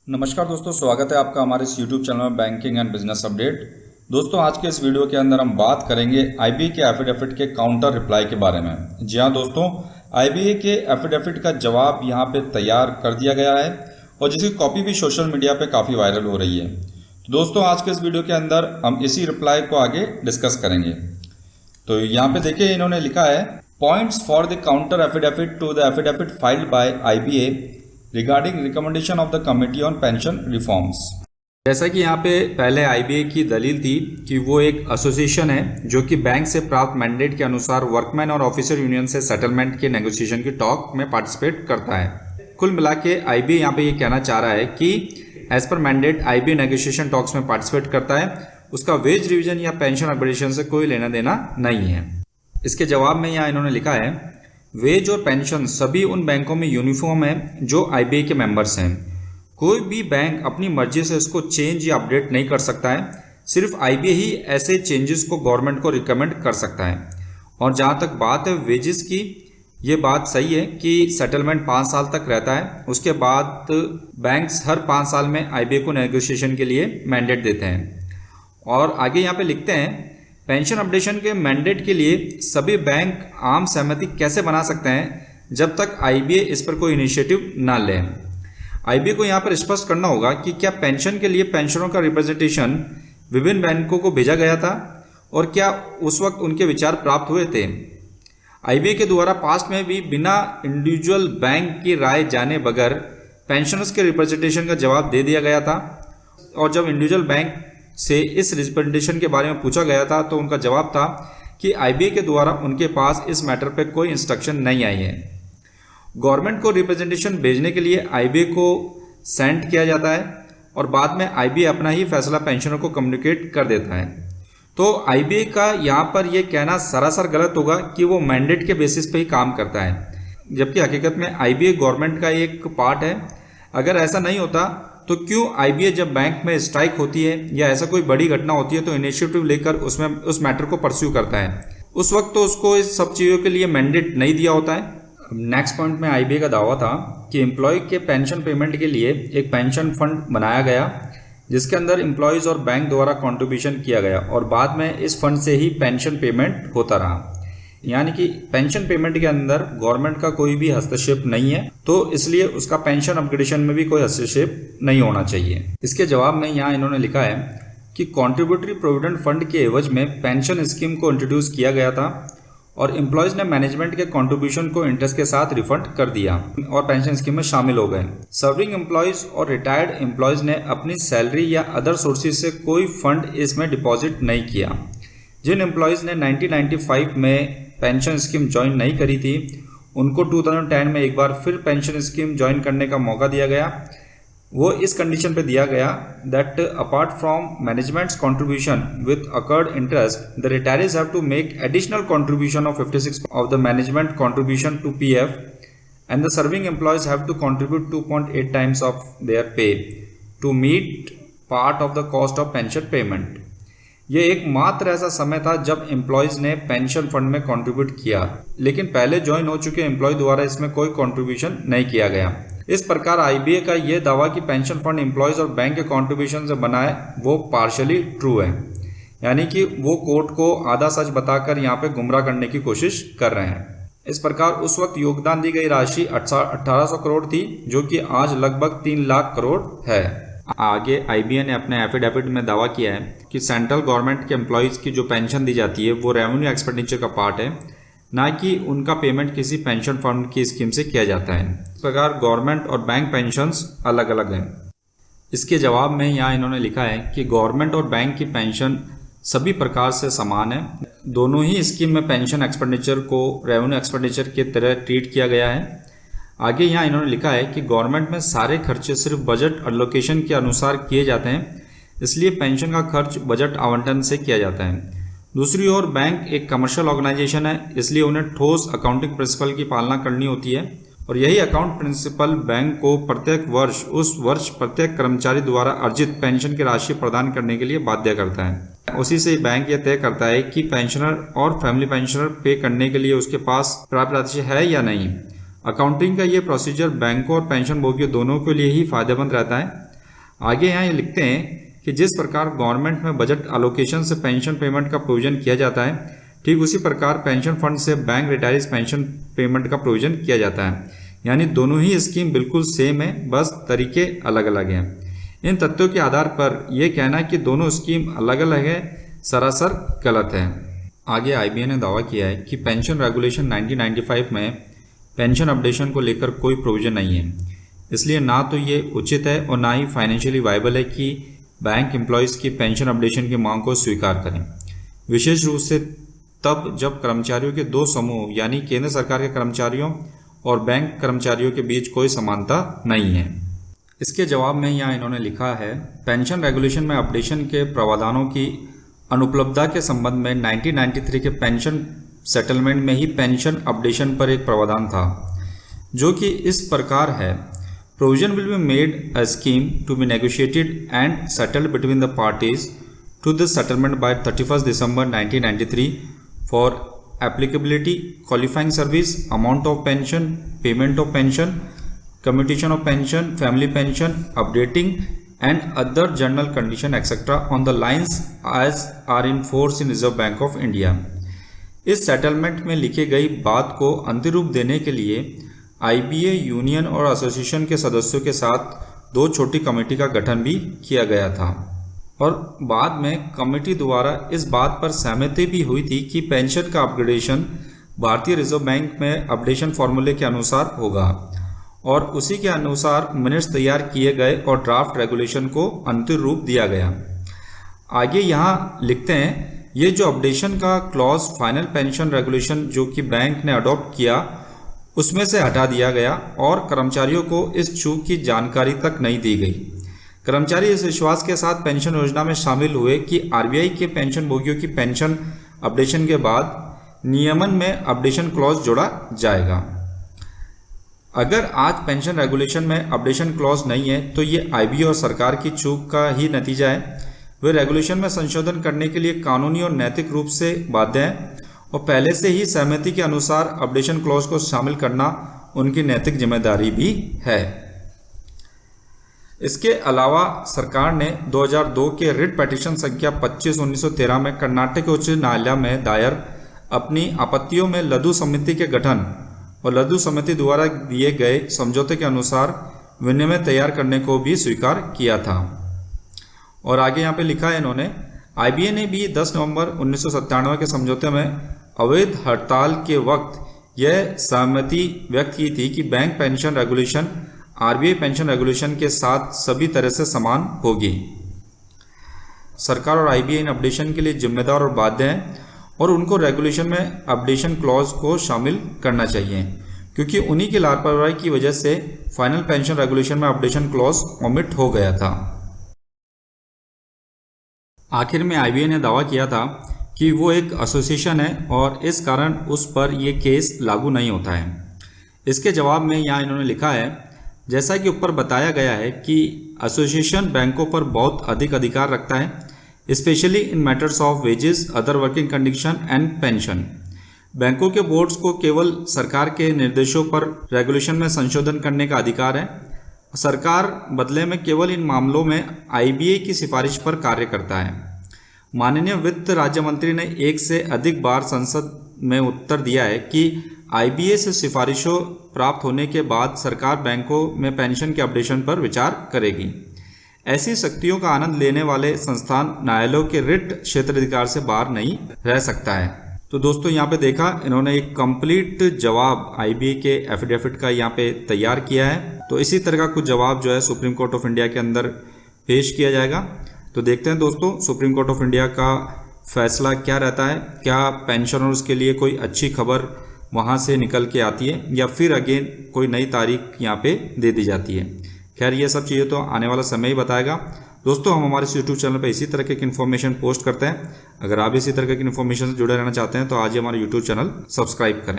नमस्कार दोस्तों, स्वागत है आपका हमारे इस YouTube चैनल में बैंकिंग एंड बिजनेस अपडेट। दोस्तों, आज के इस वीडियो के अंदर हम बात करेंगे IBA के एफिडेविट के काउंटर रिप्लाई के बारे में। जी हाँ दोस्तों, IBA के एफिडेविट का जवाब यहाँ पे तैयार कर दिया गया है और जिसकी कॉपी भी सोशल मीडिया पे काफ़ी वायरल हो रही है। तो दोस्तों, आज के इस वीडियो के अंदर हम इसी रिप्लाई को आगे डिस्कस करेंगे। तो यहाँ पे देखिए, इन्होंने लिखा है points for the counter affidavit to the affidavit filed by IBA regarding recommendation of the committee on pension reforms. जैसा कि यहाँ पे पहले IBA की दलील थी कि वो एक एसोसिएशन है जो कि बैंक से प्राप्त मैंडेट के अनुसार वर्कमैन और ऑफिसर यूनियन से सेटलमेंट के नेगोशिएशन की टॉक में पार्टिसिपेट करता है। कुल मिला के IBA यहाँ पे ये कहना चाह रहा है कि as per mandate IBA negotiation talks में पार्टिसिपेट करता है, उसका वेज रिविजन या पेंशन अपग्रेडेशन से कोई लेना देना नहीं है। इसके जवाब में यहाँ इन्होंने लिखा है वेज और पेंशन सभी उन बैंकों में यूनिफॉर्म है जो IBA के मेंबर्स हैं। कोई भी बैंक अपनी मर्जी से इसको चेंज या अपडेट नहीं कर सकता है। सिर्फ IBA ही ऐसे चेंजेस को गवर्नमेंट को रिकमेंड कर सकता है। और जहाँ तक बात है वेजेस की, ये बात सही है कि सेटलमेंट 5 साल तक रहता है। उसके बाद बैंक्स हर 5 साल में IBA को नेगोशिएशन के लिए मैंडेट देते हैं। और आगे यहाँ पे लिखते हैं पेंशन अपडेशन के मैंडेट के लिए सभी बैंक आम सहमति कैसे बना सकते हैं जब तक IBA इस पर कोई इनिशिएटिव ना ले। IBA को यहाँ पर स्पष्ट करना होगा कि क्या पेंशन के लिए पेंशनरों का रिप्रेजेंटेशन विभिन्न बैंकों को भेजा गया था और क्या उस वक्त उनके विचार प्राप्त हुए थे। IBA के द्वारा पास्ट में भी बिना इंडिविजुअल बैंक की राय जाने बगैर पेंशनर्स के रिप्रेजेंटेशन का जवाब दे दिया गया था। और जब इंडिविजुअल बैंक से इस रिप्रेजेंटेशन के बारे में पूछा गया था तो उनका जवाब था कि IBA के द्वारा उनके पास इस मैटर पे कोई इंस्ट्रक्शन नहीं आई है। गवर्नमेंट को रिप्रेजेंटेशन भेजने के लिए IBA को सेंड किया जाता है और बाद में IBA अपना ही फैसला पेंशनर को कम्युनिकेट कर देता है। तो IBA का यहाँ पर यह कहना सरासर गलत होगा कि वो मैंडेट के बेसिस पे ही काम करता है, जबकि हकीकत में IBA गवर्नमेंट का एक पार्ट है। अगर ऐसा नहीं होता तो क्यों IBA जब बैंक में स्ट्राइक होती है या ऐसा कोई बड़ी घटना होती है तो इनिशिएटिव लेकर उसमें उस मैटर को परस्यू करता है। उस वक्त तो उसको इस सब चीज़ों के लिए मैंडेट नहीं दिया होता है। नेक्स्ट पॉइंट में IBA का दावा था कि एम्प्लॉय के पेंशन पेमेंट के लिए एक पेंशन फंड बनाया गया जिसके अंदर एम्प्लॉयज़ और बैंक द्वारा कंट्रीब्यूशन किया गया और बाद में इस फंड से ही पेंशन पेमेंट होता रहा। यानी कि पेंशन पेमेंट के अंदर गवर्नमेंट का कोई भी हस्तक्षेप नहीं है, तो इसलिए उसका पेंशन अपग्रेडेशन में भी कोई हस्तक्षेप नहीं होना चाहिए। इसके जवाब में यहाँ इन्होंने लिखा है कि कॉन्ट्रीब्यूटरी प्रोविडेंट फंड के एवज में पेंशन स्कीम को इंट्रोड्यूस किया गया था और एम्प्लॉयज़ ने मैनेजमेंट के कंट्रीब्यूशन को इंटरेस्ट के साथ रिफंड कर दिया और पेंशन स्कीम में शामिल हो गए। सर्विंग एम्प्लॉयज़ और रिटायर्ड एम्प्लॉयज़ ने अपनी सैलरी या अदर सोर्सेज से कोई फंड इसमें डिपॉजिट नहीं किया। जिन एम्प्लॉयज़ ने 1995 में पेंशन स्कीम ज्वाइन नहीं करी थी उनको 2010 में एक बार फिर पेंशन स्कीम ज्वाइन करने का मौका दिया गया। वो इस कंडीशन पे दिया गया that apart from management's contribution with accrued interest the retirees have to make additional contribution of 56 of the management contribution to PF and the serving employees have to contribute 2.8 times of their pay to meet part of the cost of pension payment. ये एकमात्र ऐसा समय था जब employees ने pension fund में contribute किया, लेकिन पहले ज्वाइन हो चुके एम्प्लॉय द्वारा इसमें कोई कंट्रीब्यूशन नहीं किया गया। इस प्रकार IBA का ये दावा कि पेंशन फंड एम्प्लॉयज़ और बैंक के कंट्रीब्यूशन से बना है वो पार्शली ट्रू है, यानी कि वो कोर्ट को आधा सच बताकर यहाँ पे गुमराह करने की कोशिश कर रहे हैं। इस प्रकार उस वक्त योगदान दी गई राशि 1800 करोड़ थी जो कि आज लगभग 3 लाख करोड़ है। आगे IBA ने अपने एफिडेविट में दावा किया है कि सेंट्रल गवर्नमेंट के एम्प्लॉयज़ की जो पेंशन दी जाती है वो रेवेन्यू एक्सपेंडिचर का पार्ट है, ना कि उनका पेमेंट किसी पेंशन फंड की स्कीम से किया जाता है। इस प्रकार गवर्नमेंट और बैंक पेंशन्स अलग अलग हैं। इसके जवाब में यहाँ इन्होंने लिखा है कि गवर्नमेंट और बैंक की पेंशन सभी प्रकार से समान है। दोनों ही स्कीम में पेंशन एक्सपेंडिचर को रेवेन्यू एक्सपेंडिचर की तरह ट्रीट किया गया है। आगे यहाँ इन्होंने लिखा है कि गवर्नमेंट में सारे खर्चे सिर्फ बजट एलोकेशन के अनुसार किए जाते हैं, इसलिए पेंशन का खर्च बजट आवंटन से किया जाता है। दूसरी ओर बैंक एक कमर्शियल ऑर्गेनाइजेशन है, इसलिए उन्हें ठोस अकाउंटिंग प्रिंसिपल की पालना करनी होती है और यही अकाउंट प्रिंसिपल बैंक को प्रत्येक वर्ष उस वर्ष प्रत्येक कर्मचारी द्वारा अर्जित पेंशन की राशि प्रदान करने के लिए बाध्य करता है। उसी से बैंक यह तय करता है कि पेंशनर और फैमिली पेंशनर पे करने के लिए उसके पास प्राप्त राशि है या नहीं। अकाउंटिंग का ये प्रोसीजर बैंकों और पेंशन भोगियों दोनों के लिए ही फायदेमंद रहता है। आगे यहाँ ये लिखते हैं कि जिस प्रकार गवर्नमेंट में बजट एलोकेशन से पेंशन पेमेंट का प्रोविजन किया जाता है, ठीक उसी प्रकार पेंशन फंड से बैंक रिटायरीज पेंशन पेमेंट का प्रोविजन किया जाता है। यानी दोनों ही स्कीम बिल्कुल सेम है, बस तरीके अलग अलग हैं। इन तथ्यों के आधार पर यह कहना कि दोनों स्कीम अलग अलग है सरासर गलत है। आगे आईबीए ने दावा किया है कि पेंशन रेगुलेशन 1995 में पेंशन अपडेशन को लेकर कोई प्रोविजन नहीं है, इसलिए ना तो ये उचित है और ना ही फाइनेंशियली वायबल है कि बैंक एम्प्लॉयज़ की पेंशन अपडेशन की मांग को स्वीकार करें, विशेष रूप से तब जब कर्मचारियों के दो समूह यानी केंद्र सरकार के कर्मचारियों और बैंक कर्मचारियों के बीच कोई समानता नहीं है। इसके जवाब में यहाँ इन्होंने लिखा है, पेंशन रेगुलेशन में अपडेशन के प्रावधानों की अनुपलब्धता के संबंध में 1993 के पेंशन सेटलमेंट में ही पेंशन अपडेशन पर एक प्रावधान था, जो कि इस प्रकार है, provision will be made a scheme to be negotiated and settled between the parties to this settlement by 31 December 1993 for applicability, qualifying service, amount of pension, payment of pension, commutation of pension, family pension, updating and other general condition etc. on the lines as are in force in Reserve Bank of India। इस settlement में लिखी गई बात को अंतिम रूप देने के लिए आईबीए यूनियन और एसोसिएशन के सदस्यों के साथ दो छोटी कमेटी का गठन भी किया गया था और बाद में कमेटी द्वारा इस बात पर सहमति भी हुई थी कि पेंशन का अपग्रेडेशन भारतीय रिजर्व बैंक में अपडेशन फॉर्मूले के अनुसार होगा और उसी के अनुसार मिनट्स तैयार किए गए और ड्राफ्ट रेगुलेशन को अंतिम रूप दिया गया। आगे यहाँ लिखते हैं, ये जो अपडेशन का क्लॉज फाइनल पेंशन रेगुलेशन जो कि बैंक ने अडॉप्ट किया उसमें से हटा दिया गया और कर्मचारियों को इस चूक की जानकारी तक नहीं दी गई। कर्मचारी इस विश्वास के साथ पेंशन योजना में शामिल हुए कि आरबीआई के पेंशन भोगियों की पेंशन अपडेशन के बाद नियमन में अपडेशन क्लॉज जोड़ा जाएगा। अगर आज पेंशन रेगुलेशन में अपडेशन क्लॉज नहीं है तो ये आईबीए और सरकार की चूक का ही नतीजा है। वे रेगुलेशन में संशोधन करने के लिए कानूनी और नैतिक रूप से बाध्य हैं और पहले से ही सहमति के अनुसार अपडेशन क्लॉज को शामिल करना उनकी नैतिक जिम्मेदारी भी है। इसके अलावा सरकार ने 2002 के रिट पिटीशन संख्या 25/1913 में कर्नाटक उच्च न्यायालय में दायर अपनी आपत्तियों में लघु समिति के गठन और लघु समिति द्वारा दिए गए समझौते के अनुसार विनिमय तैयार करने को भी स्वीकार किया था। और आगे यहाँ पे लिखा है इन्होंने, आईबीए ने भी 10 नवंबर 1997 के समझौते में अवैध हड़ताल के वक्त यह सहमति व्यक्त की थी कि bank pension regulation RBI pension regulation के साथ सभी तरह से समान होगी। सरकार और आईबीआई इन अपडेशन के लिए जिम्मेदार और बाध्य हैं और उनको रेगुलेशन में अपडेशन क्लॉज को शामिल करना चाहिए, क्योंकि उन्हीं की लापरवाही की वजह से फाइनल पेंशन रेगुलेशन में अपडेशन क्लॉज ओमिट हो गया था। आखिर में आईबीए ने दावा किया था कि वो एक एसोसिएशन है और इस कारण उस पर यह केस लागू नहीं होता है। इसके जवाब में यहाँ इन्होंने लिखा है, जैसा कि ऊपर बताया गया है कि एसोसिएशन बैंकों पर बहुत अधिक अधिकार रखता है, specially in matters of wages, other working condition and pension. बैंकों के बोर्ड्स को केवल सरकार के निर्देशों पर रेगुलेशन में संशोधन करने का अधिकार है। सरकार बदले में केवल इन मामलों में आईबीए की सिफारिश पर कार्य करता है। माननीय वित्त राज्य मंत्री ने एक से अधिक बार संसद में उत्तर दिया है कि आईबीए से सिफारिशों प्राप्त होने के बाद सरकार बैंकों में पेंशन के अपडेशन पर विचार करेगी। ऐसी शक्तियों का आनंद लेने वाले संस्थान न्यायालयों के रिट क्षेत्राधिकार से बाहर नहीं रह सकता है। तो दोस्तों यहाँ पे देखा, इन्होंने एक कंप्लीट जवाब आईबीए के एफिडेविट का यहाँ पे तैयार किया है। तो इसी तरह का कुछ जवाब जो है सुप्रीम कोर्ट ऑफ इंडिया के अंदर पेश किया जाएगा। तो देखते हैं दोस्तों सुप्रीम कोर्ट ऑफ इंडिया का फैसला क्या रहता है, क्या पेंशनर्स के लिए कोई अच्छी खबर वहाँ से निकल के आती है या फिर अगेन कोई नई तारीख यहाँ पे दे दी जाती है। खैर ये सब चीज़ें तो आने वाला समय ही बताएगा। दोस्तों हम हमारे यूट्यूब चैनल पर इसी तरह की इन्फॉर्मेशन पोस्ट करते हैं। अगर आप इसी तरह की इन्फॉर्मेशन से जुड़े रहना चाहते हैं तो आज ही हमारे यूट्यूब चैनल सब्सक्राइब करें।